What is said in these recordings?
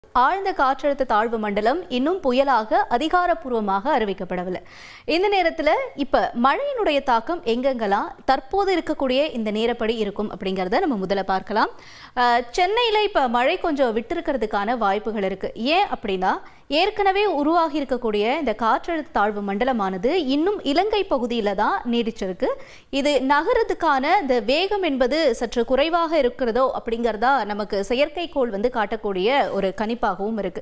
ஆழ்ந்த காற்றழுத்த தாழ்வு மண்டலம் இன்னும் புயலாக அதிகாரப்பூர்வமாக அறிவிக்கப்படவில்லை. இந்த நேரத்தில் இப்ப மழையினுடைய தாக்கம் எங்கெங்கெல்லாம் தற்போது இருக்கக்கூடிய இந்த நேரப்படி இருக்கும் அப்படிங்கிறத நம்ம முதல்ல பார்க்கலாம். சென்னையில் இப்ப மழை கொஞ்சம் விட்டிருக்கிறதுக்கான வாய்ப்புகள் இருக்கு. ஏன் அப்படின்னா ஏற்கனவே உருவாகி இருக்கக்கூடிய இந்த காற்றழுத்த தாழ்வு மண்டலமானது இன்னும் இலங்கை பகுதியில தான் நீடிச்சிருக்கு. இது நகரத்துக்கான இந்த வேகம் என்பது சற்று குறைவாக இருக்கிறதோ அப்படிங்கிறதா நமக்கு செயற்கைக்கோள் காட்டக்கூடிய ஒரு கணிப்பாகவும் இருக்கு.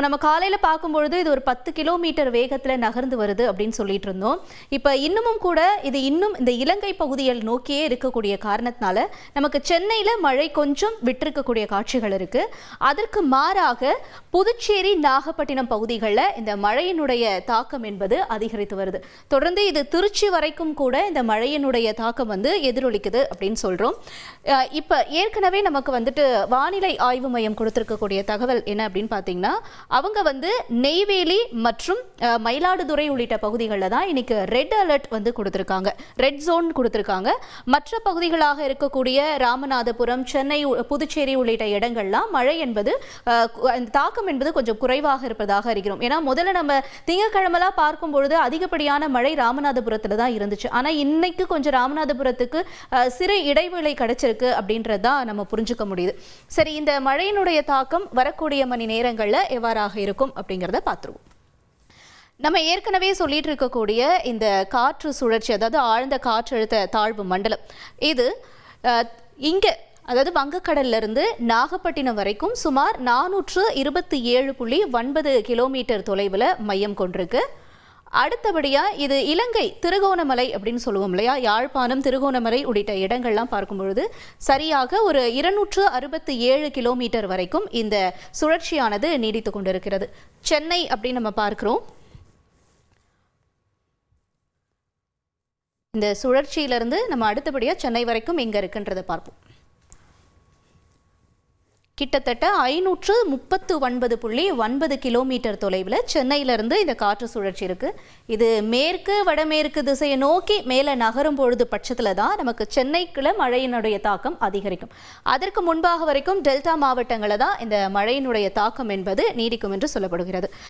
நம்ம காலையில பார்க்கும்பொழுது இது ஒரு 10 கிலோமீட்டர் வேகத்துல நகர்ந்து வருது அப்படின்னு சொல்லிட்டு இருந்தோம். இப்ப இன்னமும் கூட இது இன்னும் இந்த இலங்கை பகுதியில் நோக்கியே இருக்கக்கூடிய காரணத்தினால நமக்கு சென்னையில மழை கொஞ்சம் விட்டிருக்கக்கூடிய காட்சிகள் இருக்கு. அதற்கு மாறாக புதுச்சேரி நாகப்பட்டினம் பகுதிகளில் இந்த மழையினுடைய தாக்கம் என்பது அதிகரித்து வருது. தொடர்ந்து இது திருச்சி வரைக்கும் கூட இந்த மழையினுடைய தாக்கம் எதிரொலிக்குது அப்படின்னு சொல்றோம். இப்ப ஏற்கனவே நமக்கு வானிலை ஆய்வு மையம் கொடுத்திருக்கக்கூடிய தகவல் என்ன அப்படின்னு பாத்தீங்கன்னா, அவங்க நெய்வேலி மற்றும் மயிலாடுதுறை உள்ளிட்ட பகுதிகளில் தான் இன்னைக்கு ரெட் அலர்ட் கொடுத்திருக்காங்க, ரெட் ஜோன் கொடுத்திருக்காங்க. மற்ற பகுதிகளாக இருக்கக்கூடிய ராமநாதபுரம், சென்னை, புதுச்சேரி உள்ளிட்ட இடங்கள்லாம் மழை என்பது தாக்கம் என்பது கொஞ்சம் குறைவாக இருப்பதாக இருக்கிறோம். ஏன்னா முதல்ல நம்ம திங்கட்கிழமெல்லாம் பார்க்கும் பொழுது அதிகப்படியான மழை ராமநாதபுரத்துல தான் இருந்துச்சு. ஆனா இன்னைக்கு கொஞ்சம் ராமநாதபுரத்துக்கு சிறு இடைவேளை கிடைச்சிருக்கு அப்படின்றதான் நம்ம புரிஞ்சுக்க முடியுது. சரி, இந்த மழையினுடைய தாக்கம் வரக்கூடிய மணி நேரங்கள்ல எவ்வாறாக இருக்கும் அப்படிங்கிறத பார்த்துருவோம். நம்ம ஏற்கனவே சொல்லிட்டு இருக்கக்கூடிய இந்த காற்று சுழற்சி, அதாவது ஆழ்ந்த காற்றழுத்த தாழ்வு மண்டலம், இது இங்க அதாவது வங்கக்கடல்ல இருந்து நாகப்பட்டினம் வரைக்கும் சுமார் 427.9 கிலோமீட்டர் தொலைவில் மையம் கொண்டிருக்கு. அடுத்தபடியா இது இலங்கை திருகோணமலை அப்படின்னு சொல்லுவோம் இல்லையா, யாழ்ப்பாணம், திருகோணமலை உள்ளிட்ட இடங்கள்லாம் பார்க்கும் பொழுது சரியாக ஒரு 267 கிலோமீட்டர் வரைக்கும் இந்த சுழற்சியானது நீடித்து கொண்டிருக்கிறது. சென்னை அப்படின்னு நம்ம பார்க்கிறோம். இந்த சுழற்சியிலிருந்து நம்ம அடுத்தபடியா சென்னை வரைக்கும் எங்க இருக்குன்றதை பார்ப்போம். கிட்டத்தட்ட 539.9 கிலோமீட்டர் தொலைவில் சென்னையிலிருந்து இந்த காற்று சுழற்சி இருக்கு. இது மேற்கு வடமேற்கு திசையை நோக்கி மேலே நகரும் பொழுது பட்சத்தில் தான் நமக்கு சென்னைக்குள்ள மழையினுடைய தாக்கம் அதிகரிக்கும். அதற்கு முன்பாக வரைக்கும் டெல்டா மாவட்டங்களில் தான் இந்த மழையினுடைய தாக்கம் என்பது நீடிக்கும் என்று சொல்லப்படுகிறது.